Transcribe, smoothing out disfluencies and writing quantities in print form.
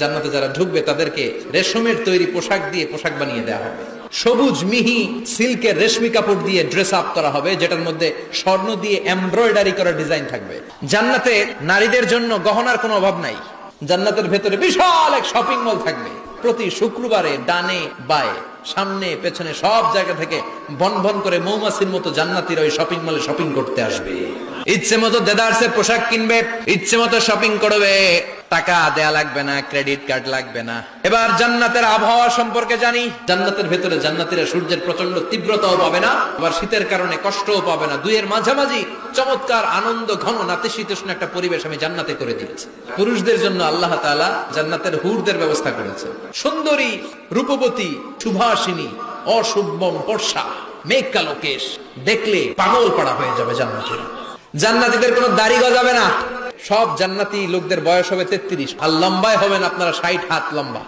জান্নাতে যারা ঢুকবে তাদেরকে রেশমের তৈরি পোশাক দিয়ে পোশাক বানিয়ে দেওয়া হবে, সবুজ মিহি সিল্কের রেশমি কাপড় দিয়ে ড্রেস আপ করা হবে, যেটার মধ্যে স্বর্ণ দিয়ে এমব্রয়ডারি করা ডিজাইন থাকবে। জান্নাতে নারীদের জন্য গহনার কোনো অভাব নাই। জান্নাতের ভেতরে বিশাল এক শপিং মল থাকবে। প্রতি শুক্রবারে ডানে বায়ে সামনে পেছনে সব জায়গা থেকে বন বন করে মৌমাছির মতো জান্নাতীরা ওই শপিং মলে শপিং করতে আসবে। ইচ্ছে মতো দেদারসের পোশাক কিনবে, ইচ্ছে মতো শপিং করবে, টাকা দেয়া লাগবে না, ক্রেডিট কার্ড লাগবে না। এবার জান্নাতের আবহাওয়া সম্পর্কে জানি। জান্নাতের ভেতরে জান্নাতীরা সূর্যের প্রচন্ড তীব্রতাও পাবে না, আবার শীতের কারণে কষ্টও পাবে না। দুইয়ের মাঝামাঝি চমৎকার আনন্দ ঘন নাতিশীতোষ্ণ একটা পরিবেশ আমি জান্নাতে করে দিয়েছি। পুরুষদের জন্য আল্লাহ তাআলা জান্নাতের হুরদের ব্যবস্থা করেছে। সুন্দরী, রূপবতী, সুভাষিনী, অশুভম বর্ষা, মেঘ কালো কেশ, দেখলে পাগল পাড়া হয়ে যাবে জান্নাতীরা। জান্নাতীদের কোনো দাড়ি গজাবে না। সব জান্নাতি লোকদের বয়স হবে 33, আর লম্বায় হবেন আপনারা 60 হাত লম্বা।